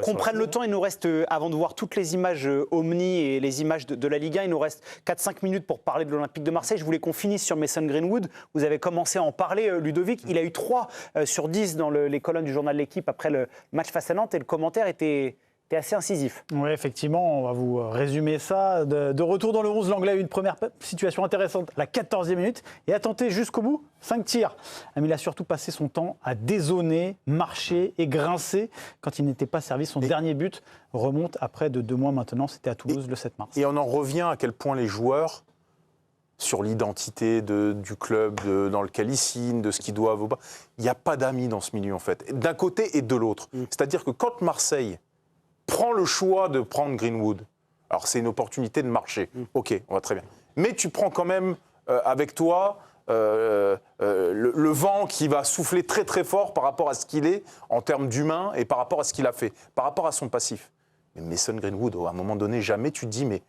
qu'on prenne le temps. Il nous reste, avant de voir toutes les images Omni et les images de la Ligue 1, il nous reste 4-5 minutes pour parler de l'Olympique de Marseille. Je voulais qu'on finisse sur Mason Greenwood. Vous avez commencé à en parler, Ludovic. Il a eu 3 sur 10 dans les colonnes du journal L'Équipe après le match face à Nantes et le commentaire était assez incisif. Oui, effectivement, on va vous résumer ça. De retour dans le 11, l'Anglais a eu une première situation intéressante à la 14e minute et a tenté jusqu'au bout 5 tirs. Mais il a surtout passé son temps à dézonner, marcher et grincer quand il n'était pas servi. Son dernier but remonte à près de 2 mois maintenant. C'était à Toulouse le 7 mars. Et on en revient à quel point les joueurs, sur l'identité du club dans lequel ils signent, de ce qu'ils doivent, il n'y a pas d'amis dans ce milieu en fait, d'un côté et de l'autre. C'est-à-dire que quand Marseille prends le choix de prendre Greenwood. Alors, c'est une opportunité de marcher. OK, on va très bien. Mais tu prends quand même avec toi le vent qui va souffler très très fort par rapport à ce qu'il est en termes d'humain et par rapport à ce qu'il a fait, par rapport à son passif. Mais Mason Greenwood, à un moment donné, jamais tu te dis mais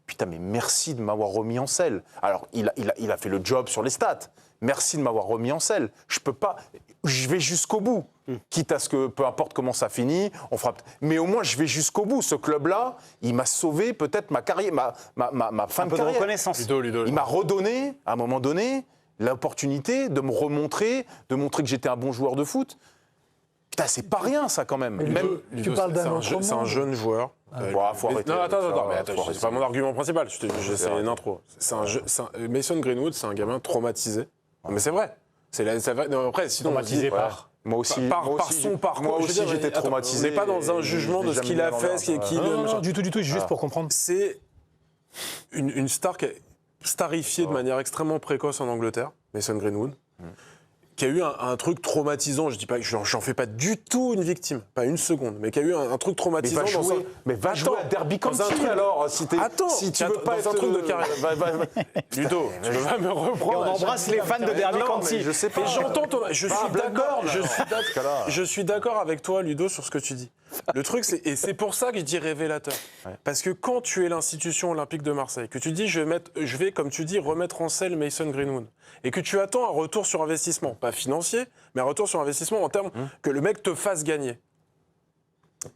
putain, mais merci de m'avoir remis en selle. Alors, il a fait le job sur les stats. Merci de m'avoir remis en selle. Je peux pas... Je vais jusqu'au bout. Quitte à ce que, peu importe comment ça finit, on fera... Mais au moins, je vais jusqu'au bout. Ce club-là, il m'a sauvé peut-être ma carrière, ma fin de carrière. De reconnaissance. Il m'a redonné, à un moment donné, l'opportunité de me remontrer, de montrer que j'étais un bon joueur de foot. Putain, c'est pas rien, ça, quand même. Tu parles c'est un jeune joueur. Faut arrêter. Non, attends, c'est pas mon argument principal. C'est une intro. Mason Greenwood, c'est un gamin traumatisé. Mais c'est vrai. Après, sinon, traumatisé par... Moi aussi, par son parcours. Moi aussi, j'étais traumatisé. On n'est pas dans un jugement de ce qu'il a fait, Non, du tout, juste pour comprendre. C'est une star qui est starifiée de manière extrêmement précoce en Angleterre, Mason Greenwood, qui a eu un truc traumatisant. Je dis pas que j'en fais pas du tout une victime, pas une seconde, mais qui a eu un truc traumatisant. Mais va jouer à Derby County alors. Si tu veux pas dans un truc de carrière. Ludo, tu veux pas me reprendre. On embrasse les fans de Derby County. Je sais pas. Et j'entends ton... Je suis d'accord avec toi, Ludo, sur ce que tu dis. Le truc, c'est pour ça que je dis révélateur. Parce que quand tu es l'institution olympique de Marseille, que tu dis je vais, comme tu dis, remettre en selle Mason Greenwood, et que tu attends un retour sur investissement, pas financier, mais un retour sur investissement en termes que le mec te fasse gagner.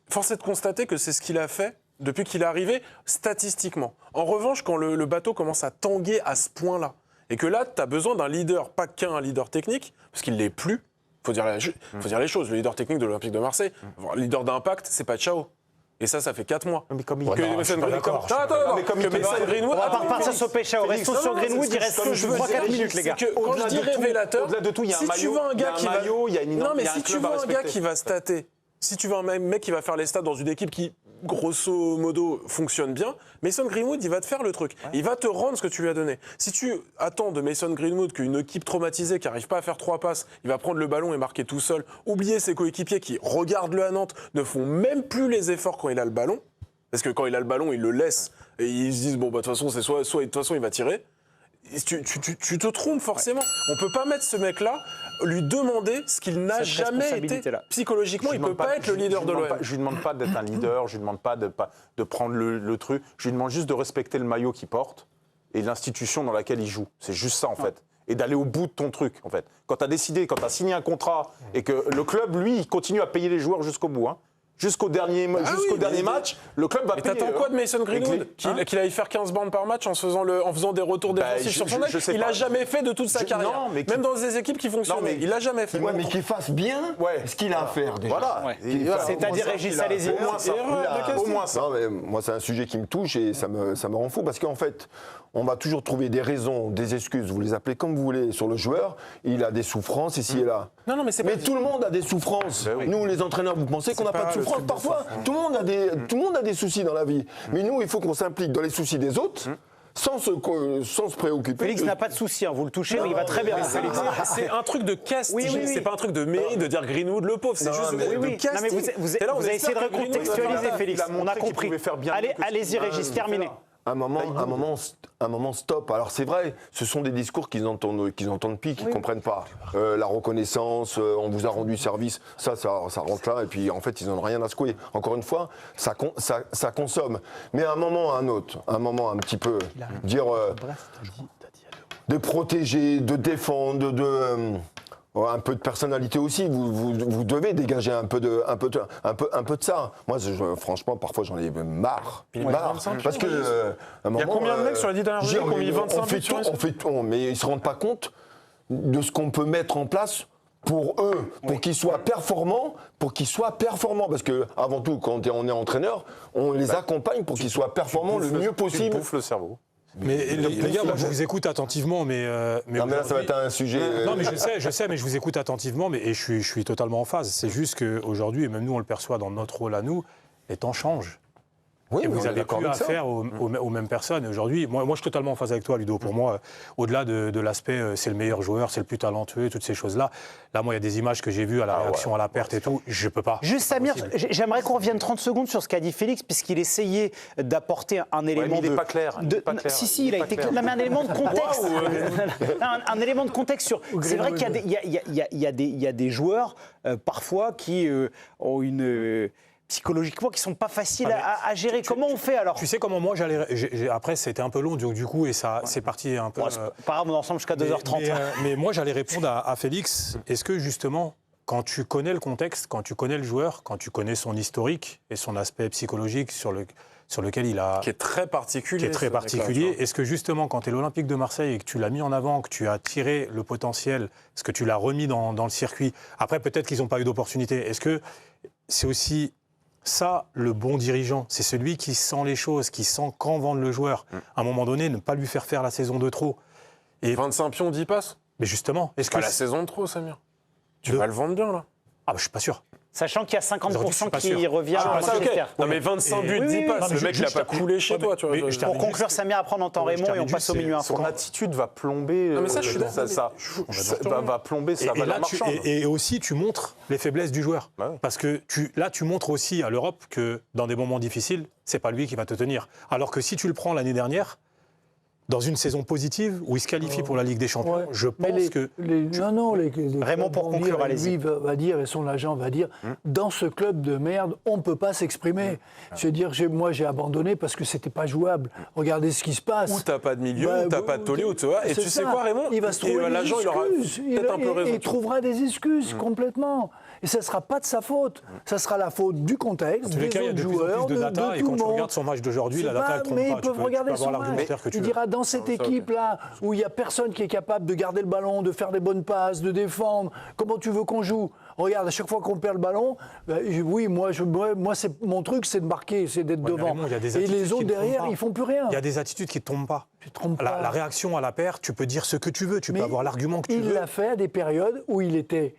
Force est de constater que c'est ce qu'il a fait depuis qu'il est arrivé, statistiquement. En revanche, quand le bateau commence à tanguer à ce point-là, et que là, tu as besoin d'un leader, pas qu'un leader technique, parce qu'il ne l'est plus. Faut dire les choses. Le leader technique de l'Olympique de Marseille, le leader d'impact, c'est pas Ciao. Et ça fait 4 mois. Mais comme il Mason Greenwood... On va pas repartir sur Péchao. Restons sur Greenwood, il reste 3-4 minutes, les gars. Quand je dis révélateur, au-delà de tout, il y a un maillot, si tu veux un gars qui va... Non, mais si tu veux un gars qui va stater, si tu veux un mec qui va faire les stats dans une équipe qui, grosso modo, fonctionne bien, Mason Greenwood, il va te faire le truc. Il va te rendre ce que tu lui as donné. Si tu attends de Mason Greenwood qu'une équipe traumatisée qui n'arrive pas à faire 3 passes, il va prendre le ballon et marquer tout seul, oublier ses coéquipiers qui regardent-le à Nantes, ne font même plus les efforts quand il a le ballon, parce que quand il a le ballon, il le laisse, et ils se disent, bon, bah, de toute façon, c'est soit de toute façon, il va tirer. Tu te trompes forcément. On peut pas mettre ce mec-là, lui demander ce qu'il n'a jamais été. Psychologiquement, il peut pas être le leader de l'OM. Je lui demande pas d'être un leader, je lui demande pas de prendre le truc. Je lui demande juste de respecter le maillot qu'il porte et l'institution dans laquelle il joue. C'est juste ça en fait. Et d'aller au bout de ton truc en fait. Quand tu as signé un contrat et que le club, lui, il continue à payer les joueurs jusqu'au bout. Jusqu'au dernier match, le club va payer. Mais t'attends quoi de Mason Greenwood qu'il aille faire 15 bandes par match en faisant des retours défensifs sur son aile? Il n'a jamais fait de toute sa carrière. Même dans des équipes qui fonctionnent, il n'a jamais fait. Ouais, mais qu'il fasse bien ce qu'il a à faire déjà. Voilà. C'est-à-dire, Régis, allez-y. Au moins ça. Non, mais moi, c'est un sujet qui me touche et ça me rend fou parce qu'en fait, on va toujours trouver des raisons, des excuses, vous les appelez comme vous voulez, sur le joueur. Il a des souffrances ici et là. Non, mais tout le monde a des souffrances. Nous, les entraîneurs, vous pensez qu'on n'a pas de souffrance? Parfois, tout le monde a des soucis dans la vie. Mais nous, il faut qu'on s'implique dans les soucis des autres. Sans se préoccuper. Félix n'a pas de souci, vous le touchez, mais il va très bien. C'est un truc de caste, c'est pas un truc de mérite de dire Greenwood le pauvre, c'est juste de caste. Vous avez essayé de recontextualiser, Félix, on a compris. Allez-y, Régis, terminez. Un moment, stop. Alors c'est vrai, ce sont des discours qu'ils entendent plus, qu'ils ne comprennent pas. La reconnaissance, on vous a rendu service, ça rentre là, et puis en fait ils n'en ont rien à secouer. Encore une fois, ça consomme. Mais à un moment, un moment un petit peu, dire de protéger, de défendre, un peu de personnalité aussi. Vous devez dégager un peu de ça. Moi, franchement, parfois, j'en ai marre. Parce que Il y a combien de mecs sur les 10 dernières années qui ont mis 25 buts sur on fait tout, mais ils se rendent pas compte de ce qu'on peut mettre en place pour eux, pour qu'ils soient performants, parce que avant tout, quand on est entraîneur, on les accompagne pour qu'ils soient performants le mieux Tu possible. bouffes le cerveau. Mais les gars, moi je vous écoute attentivement, mais Non, mais là, ça va être un sujet. Non, mais je sais, mais je vous écoute attentivement, et je suis totalement en phase. C'est juste qu'aujourd'hui, et même nous on le perçoit dans notre rôle à nous, les temps changent. Oui, Et mais vous on est avez d'accord plus avec ça. affaire aux mêmes personnes. Et aujourd'hui, moi, je suis totalement en phase avec toi, Ludo. Pour moi, au-delà de l'aspect, c'est le meilleur joueur, c'est le plus talentueux, toutes ces choses-là. Là, moi, il y a des images que j'ai vues à la réaction à la perte et tout. Je peux pas. Juste Samir, j'aimerais qu'on revienne 30 secondes sur ce qu'a dit Félix, puisqu'il essayait d'apporter un élément mais il n'est pas clair. Il est pas clair. Si, il a été clair. Non, mais un élément de contexte. Un élément de contexte sur. C'est vrai qu'il y a des joueurs, parfois, qui ont une. Psychologiquement, qui sont pas faciles à gérer. Comment on fait alors? Tu sais comment moi j'allais. Après, c'était un peu long, donc du coup, et ça, c'est parti un peu. Bon, c'est pas grave, on est ensemble jusqu'à 2h30. Mais moi, j'allais répondre à Félix. Est-ce que justement, quand tu connais le contexte, quand tu connais le joueur, quand tu connais son historique et son aspect psychologique sur lequel il a. Qui est très particulier. Est-ce que justement, quand tu es l'Olympique de Marseille et que tu l'as mis en avant, que tu as tiré le potentiel, est-ce que tu l'as remis dans le circuit? Après, peut-être qu'ils n'ont pas eu d'opportunité. Est-ce que c'est aussi. Ça, le bon dirigeant, c'est celui qui sent les choses, qui sent quand vendre le joueur. À un moment donné, ne pas lui faire la saison de trop. Et 25 pions, 10 passes. Mais justement, est-ce que Pas la saison de trop, Samir. Tu vas le vendre bien, là. Ah, bah, je suis pas sûr. Sachant qu'il y a Aujourd'hui, je 50% suis pas qui sûr. revient à Ah, ça, ok. Manchester. Non, mais 25 buts, Oui, 10 oui, passes. non, mais Le mec, il n'a pas coulé chez toi, tu vois. mais je Pour conclure, Samir, après on entend Raymond et on passe au milieu info. Son attitude va plomber. Non, mais ça, je suis d'accord. va plomber, ça va la marchande. Et aussi, tu montres les faiblesses du joueur. Bah oui. Parce que là, tu montres aussi à l'Europe que dans des moments difficiles, c'est pas lui qui va te tenir. Alors que si tu le prends l'année dernière, dans une saison positive où il se qualifie pour la Ligue des Champions, Ouais. je Mais pense que. Raymond, pour vont conclure, dire, allez-y. Lui va dire, et son agent va dire, dans ce club de merde, on ne peut pas s'exprimer. Je veux dire, moi j'ai abandonné parce que c'était pas jouable. Regardez ce qui se passe. Ou t'as pas de milieu, Bah, ou t'as pas de taulier, ou tu vois. Et c'est tu sais ça. quoi, Raymond? Il va se trouver des l'agent, il aura excuses. peut-être un peu raison. Il trouvera des excuses complètement. Et ça ne sera pas de sa faute. Ça sera la faute du contexte, En tous les des cas, il y a autres de plus en joueurs, plus de data. Et tout quand le tu monde. regardes son match d'aujourd'hui, la C'est data, pas- elle trompe mais pas. ils peuvent regarder son avoir match. l'argumentaire que tu Il veux. dira dans cette équipe-là, où il n'y a personne qui est capable de garder le ballon, de faire des bonnes passes, de défendre, comment tu veux qu'on joue? Regarde, à chaque fois qu'on perd le ballon, oui, moi c'est, mon truc, c'est de marquer, c'est d'être Ouais, mais devant. Raymond, il y a des Et attitudes les qui autres ne trompent derrière, pas. ils font plus rien. Il y a des attitudes qui ne tombent pas. Tu te trompes pas. La réaction à la perte, tu peux dire ce que tu veux, tu peux Mais avoir l'argument que tu il veux. l'a fait à des périodes où il était,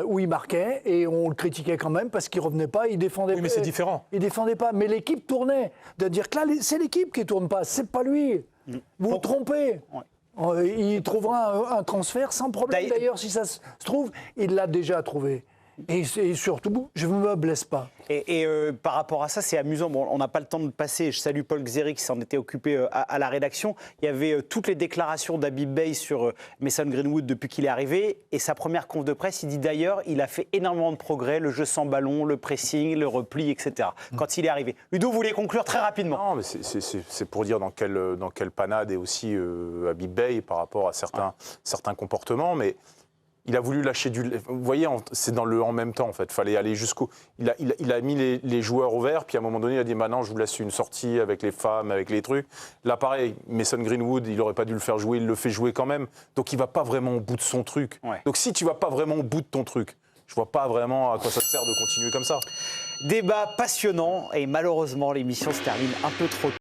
où il marquait et on le critiquait quand même parce qu'il revenait pas, il défendait. Oui, mais c'est différent. Il défendait pas, mais l'équipe tournait. De dire que là, c'est l'équipe qui tourne pas, c'est pas lui. Vous vous trompez. Il trouvera un transfert sans problème. D'ailleurs, si ça se trouve, il l'a déjà trouvé. Et surtout, je ne me blesse pas. Et par rapport à ça, c'est amusant. Bon, on n'a pas le temps de passer. Je salue Paul Xéry qui s'en était occupé à la rédaction. Il y avait toutes les déclarations d'Habib Beye sur Mason Greenwood depuis qu'il est arrivé. Et sa première conf de presse, il dit d'ailleurs, il a fait énormément de progrès, le jeu sans ballon, le pressing, le repli, etc. Quand il est arrivé. Ludo, vous voulez conclure très rapidement. Non, mais c'est pour dire dans quelle panade est aussi Habib Beye par rapport à certains comportements, mais il a voulu lâcher du... Vous voyez, c'est dans le en même temps, en fait. Il fallait aller jusqu'au... Il a mis les joueurs au vert, puis à un moment donné, il a dit, maintenant, je vous laisse une sortie avec les femmes, avec les trucs. Là, pareil, Mason Greenwood, il n'aurait pas dû le faire jouer, il le fait jouer quand même. Donc, il ne va pas vraiment au bout de son truc. Ouais. Donc, si tu ne vas pas vraiment au bout de ton truc, je ne vois pas vraiment à quoi ça te sert de continuer comme ça. Débat passionnant et malheureusement, l'émission se termine un peu trop tôt.